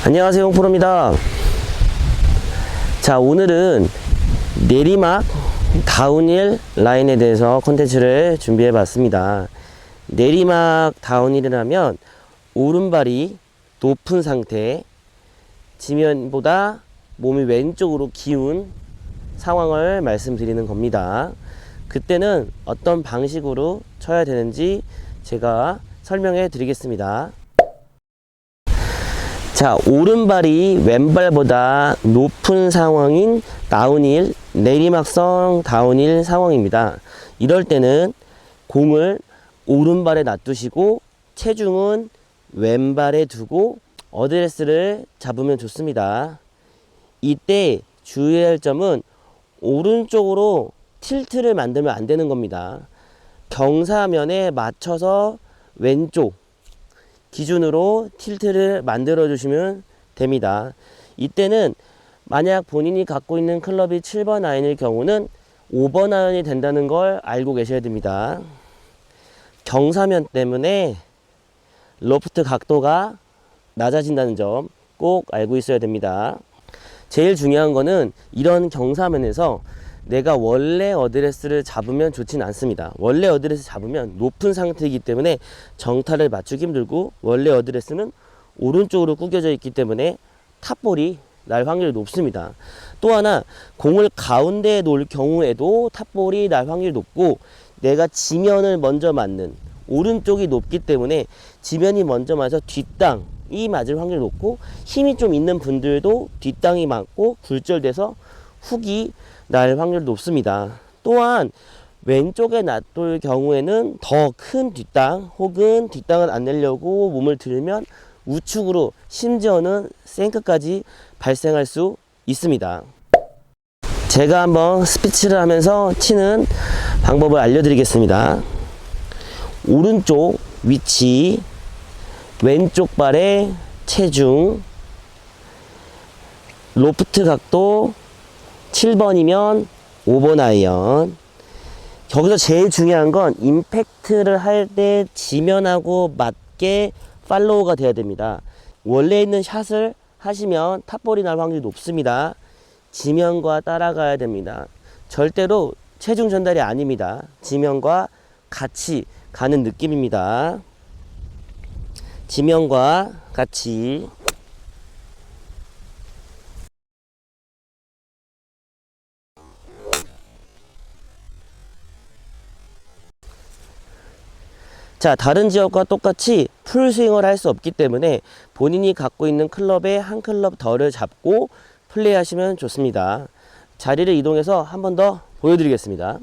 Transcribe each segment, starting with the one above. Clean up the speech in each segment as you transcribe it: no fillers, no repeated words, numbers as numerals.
안녕하세요, 홍프로입니다. 자, 오늘은 내리막 다운힐 라인에 대해서 콘텐츠를 준비해 봤습니다. 내리막 다운힐이라면 오른발이 높은 상태, 지면보다 몸이 왼쪽으로 기운 상황을 말씀드리는 겁니다. 그때는 어떤 방식으로 쳐야 되는지 제가 설명해 드리겠습니다. 자, 오른발이 왼발보다 높은 상황인 다운힐, 내리막성 다운힐 상황입니다. 이럴 때는 공을 오른발에 놔두시고 체중은 왼발에 두고 어드레스를 잡으면 좋습니다. 이때 주의해야 할 점은 오른쪽으로 틸트를 만들면 안 되는 겁니다. 경사면에 맞춰서 왼쪽 기준으로 틸트를 만들어 주시면 됩니다. 이때는 만약 본인이 갖고 있는 클럽이 7번 아이언일 경우는 5번 아이언이 된다는 걸 알고 계셔야 됩니다. 경사면 때문에 로프트 각도가 낮아진다는 점 꼭 알고 있어야 됩니다. 제일 중요한 거는 이런 경사면에서 내가 원래 어드레스를 잡으면 좋진 않습니다. 원래 어드레스 잡으면 높은 상태이기 때문에 정타를 맞추기 힘들고, 원래 어드레스는 오른쪽으로 구겨져 있기 때문에 탑볼이 날 확률이 높습니다. 또 하나, 공을 가운데에 놓을 경우에도 탑볼이 날 확률이 높고, 내가 지면을 먼저 맞는 오른쪽이 높기 때문에 지면이 먼저 맞아서 뒷땅이 맞을 확률이 높고, 힘이 좀 있는 분들도 뒷땅이 맞고 굴절돼서 훅이 날 확률이 높습니다. 또한 왼쪽에 놔둘 경우에는 더 큰 뒷땅 혹은 뒷땅을 안 내려고 몸을 들면 우측으로, 심지어는 생크까지 발생할 수 있습니다. 제가 한번 스피치를 하면서 치는 방법을 알려드리겠습니다. 오른쪽 위치, 왼쪽 발의 체중, 로프트 각도 7번이면 5번 아이언. 여기서 제일 중요한 건 임팩트를 할 때 지면하고 맞게 팔로우가 돼야 됩니다. 원래 있는 샷을 하시면 탑볼이 날 확률이 높습니다. 지면과 따라가야 됩니다. 절대로 체중 전달이 아닙니다. 지면과 같이 가는 느낌입니다. 지면과 같이. 자, 다른 지역과 똑같이 풀스윙을 할 수 없기 때문에 본인이 갖고 있는 클럽에 한 클럽 덜을 잡고 플레이 하시면 좋습니다. 자리를 이동해서 한 번 더 보여드리겠습니다.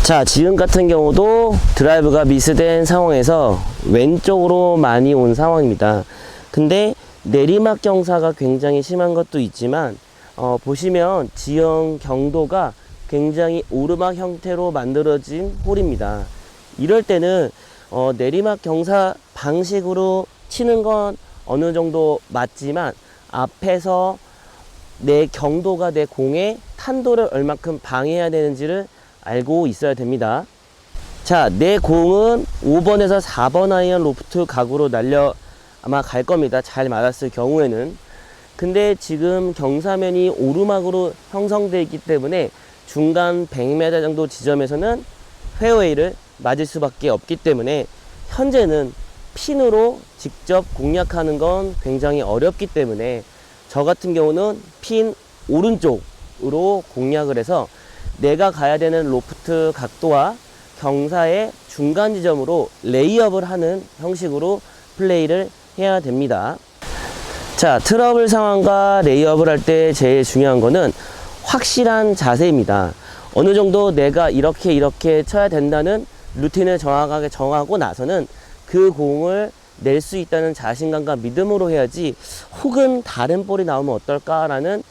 자, 지금 같은 경우도 드라이브가 미스된 상황에서 왼쪽으로 많이 온 상황입니다. 근데 내리막 경사가 굉장히 심한 것도 있지만 보시면 지형 경도가 굉장히 오르막 형태로 만들어진 홀입니다. 이럴 때는 내리막 경사 방식으로 치는 건 어느 정도 맞지만 앞에서 내 경도가 내 공의 탄도를 얼마큼 방해해야 되는지를 알고 있어야 됩니다. 자, 내 공은 5번에서 4번 아이언 로프트 각으로 날려 아마 갈 겁니다. 잘 맞았을 경우에는. 근데 지금 경사면이 오르막으로 형성되어 있기 때문에 중간 100m 정도 지점에서는 페어웨이를 맞을 수밖에 없기 때문에 현재는 핀으로 직접 공략하는 건 굉장히 어렵기 때문에 저 같은 경우는 핀 오른쪽으로 공략을 해서 내가 가야 되는 로프트 각도와 경사의 중간 지점으로 레이업을 하는 형식으로 플레이를 해야 됩니다. 자, 트러블 상황과 레이업을 할 때 제일 중요한 거는 확실한 자세입니다. 어느 정도 내가 이렇게 쳐야 된다는 루틴을 정확하게 정하고 나서는 그 공을 낼 수 있다는 자신감과 믿음으로 해야지, 혹은 다른 볼이 나오면 어떨까라는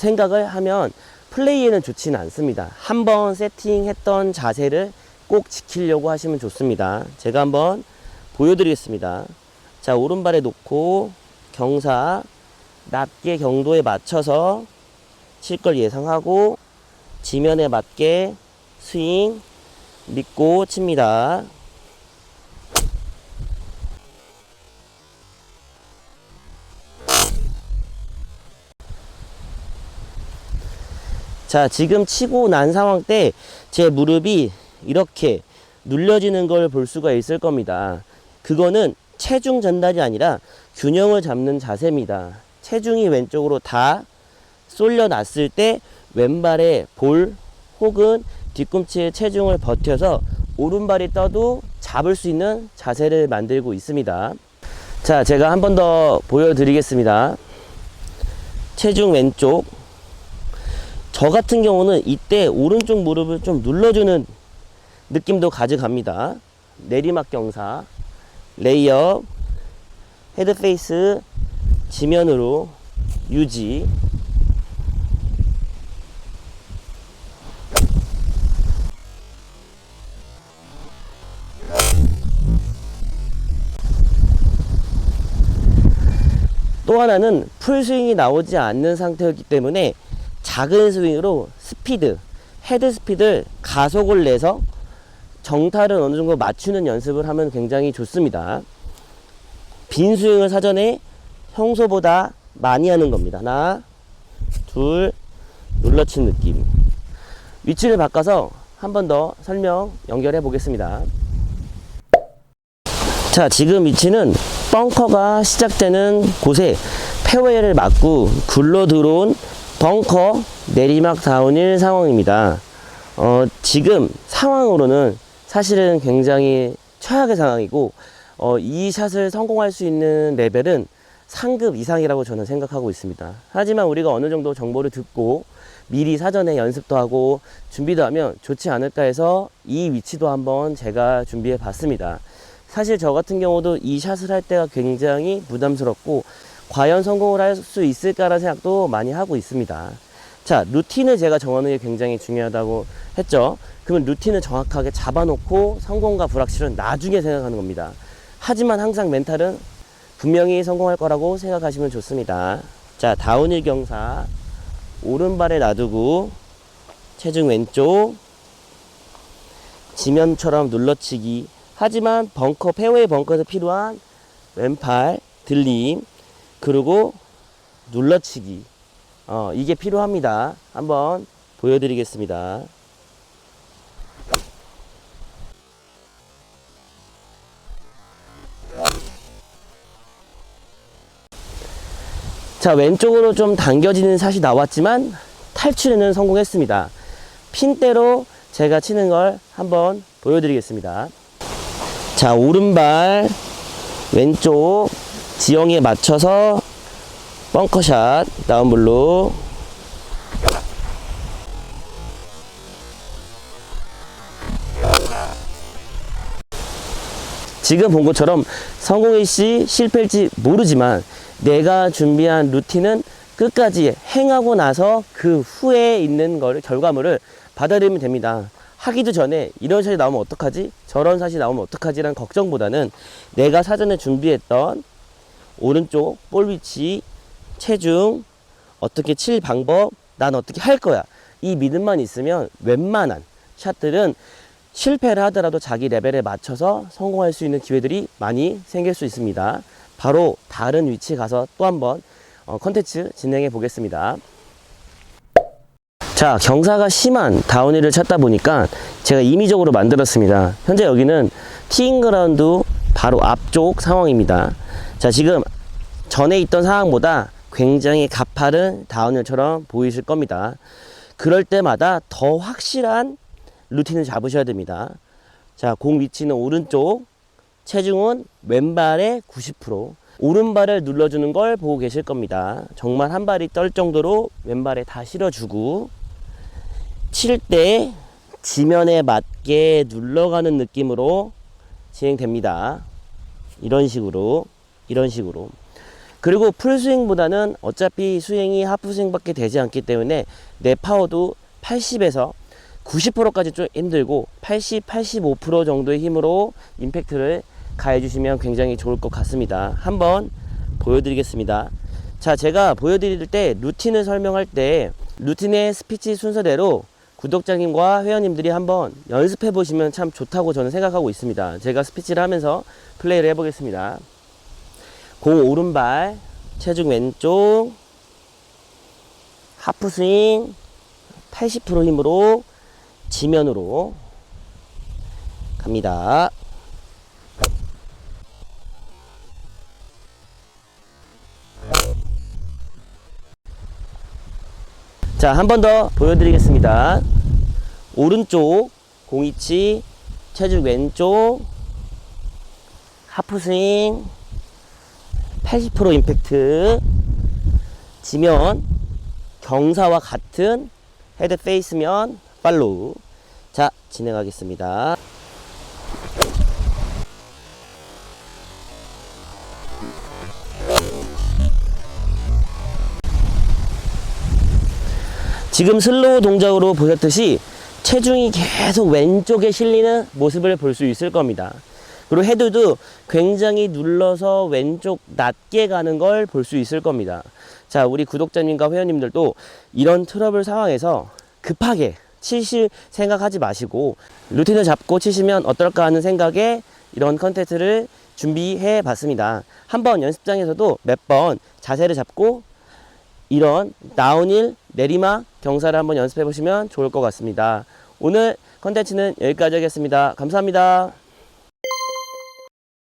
생각을 하면 플레이에는 좋지는 않습니다. 한번 세팅했던 자세를 꼭 지키려고 하시면 좋습니다. 제가 한번 보여드리겠습니다. 자, 오른발에 놓고 경사 낮게 경도에 맞춰서 칠 걸 예상하고 지면에 맞게 스윙 믿고 칩니다. 자, 지금 치고 난 상황 때 제 무릎이 이렇게 눌려지는 걸 볼 수가 있을 겁니다. 그거는 체중 전달이 아니라 균형을 잡는 자세입니다. 체중이 왼쪽으로 다 쏠려 놨을 때 왼발의 볼 혹은 뒤꿈치의 체중을 버텨서 오른발이 떠도 잡을 수 있는 자세를 만들고 있습니다. 자, 제가 한 번 더 보여드리겠습니다. 체중 왼쪽. 저 같은 경우는 이때 오른쪽 무릎을 좀 눌러주는 느낌도 가져갑니다. 내리막 경사, 레이업, 헤드 페이스 지면으로 유지. 또 하나는 풀스윙이 나오지 않는 상태였기 때문에 작은 스윙으로 스피드, 헤드 스피드를 가속을 내서 정타를 어느 정도 맞추는 연습을 하면 굉장히 좋습니다. 빈 스윙을 사전에 평소보다 많이 하는 겁니다. 하나, 둘, 눌러친 느낌. 위치를 바꿔서 한 번 더 설명 연결해 보겠습니다. 자, 지금 위치는 벙커가 시작되는 곳에 페어웨이를 맞고 굴러 들어온 벙커 내리막 다운힐 상황입니다. 지금 상황으로는 사실은 굉장히 최악의 상황이고 이 샷을 성공할 수 있는 레벨은 상급 이상이라고 저는 생각하고 있습니다. 하지만 우리가 어느 정도 정보를 듣고 미리 사전에 연습도 하고 준비도 하면 좋지 않을까 해서 이 위치도 한번 제가 준비해 봤습니다. 사실 저 같은 경우도 이 샷을 할 때가 굉장히 부담스럽고 과연 성공을 할 수 있을까라는 생각도 많이 하고 있습니다. 자, 루틴을 제가 정하는 게 굉장히 중요하다고 했죠. 그러면 루틴을 정확하게 잡아놓고 성공과 불확실은 나중에 생각하는 겁니다. 하지만 항상 멘탈은 분명히 성공할 거라고 생각하시면 좋습니다. 자, 다운힐 경사 오른발에 놔두고 체중 왼쪽 지면처럼 눌러치기. 하지만 벙커, 페어웨이 벙커에서 필요한 왼팔 들림 그리고 눌러치기 이게 필요합니다. 한번 보여드리겠습니다. 자, 왼쪽으로 좀 당겨지는 샷이 나왔지만 탈출에는 성공했습니다. 핀대로 제가 치는 걸 한번 보여드리겠습니다. 자, 오른발 왼쪽 지형에 맞춰서 벙커샷 다운블로. 지금 본 것처럼 성공일지 실패일지 모르지만 내가 준비한 루틴은 끝까지 행하고 나서 그 후에 있는 결과물을 받아들이면 됩니다. 하기도 전에 이런 샷이 나오면 어떡하지? 저런 샷이 나오면 어떡하지? 라는 걱정보다는 내가 사전에 준비했던 오른쪽 볼 위치, 체중, 어떻게 칠 방법, 난 어떻게 할 거야. 이 믿음만 있으면 웬만한 샷들은 실패를 하더라도 자기 레벨에 맞춰서 성공할 수 있는 기회들이 많이 생길 수 있습니다. 바로 다른 위치 가서 또 한번 컨텐츠 진행해 보겠습니다. 자, 경사가 심한 다운힐을 찾다 보니까 제가 임의적으로 만들었습니다. 현재 여기는 티잉그라운드 바로 앞쪽 상황입니다. 자, 지금 전에 있던 상황보다 굉장히 가파른 다운힐처럼 보이실 겁니다. 그럴 때마다 더 확실한 루틴을 잡으셔야 됩니다. 자, 공 위치는 오른쪽, 체중은 왼발의 90%, 오른발을 눌러주는 걸 보고 계실 겁니다. 정말 한 발이 떨 정도로 왼발에 다 실어주고 칠 때 지면에 맞게 눌러가는 느낌으로 진행됩니다. 이런 식으로. 그리고 풀스윙보다는 어차피 스윙이 하프스윙밖에 되지 않기 때문에 내 파워도 80에서 90%까지 좀 힘들고 80, 85% 정도의 힘으로 임팩트를 가해주시면 굉장히 좋을 것 같습니다. 한번 보여드리겠습니다. 자, 제가 보여드릴 때 루틴을 설명할 때 루틴의 스피치 순서대로 구독자님과 회원님들이 한번 연습해 보시면 참 좋다고 저는 생각하고 있습니다. 제가 스피치를 하면서 플레이를 해보겠습니다. 공 오른발, 체중 왼쪽, 하프스윙, 80% 힘으로 지면으로 갑니다. 자, 한 번 더 보여드리겠습니다. 오른쪽 공이치, 체중 왼쪽, 하프스윙, 80% 임팩트, 지면 경사와 같은 헤드 페이스면 팔로우. 자, 진행하겠습니다. 지금 슬로우 동작으로 보셨듯이 체중이 계속 왼쪽에 실리는 모습을 볼 수 있을 겁니다. 그리고 헤드도 굉장히 눌러서 왼쪽 낮게 가는 걸 볼 수 있을 겁니다. 자, 우리 구독자님과 회원님들도 이런 트러블 상황에서 급하게 치실 생각하지 마시고 루틴을 잡고 치시면 어떨까 하는 생각에 이런 컨텐츠를 준비해 봤습니다. 한번 연습장에서도 몇 번 자세를 잡고 이런 다운힐, 내리막 경사를 한번 연습해 보시면 좋을 것 같습니다. 오늘 컨텐츠는 여기까지 하겠습니다. 감사합니다.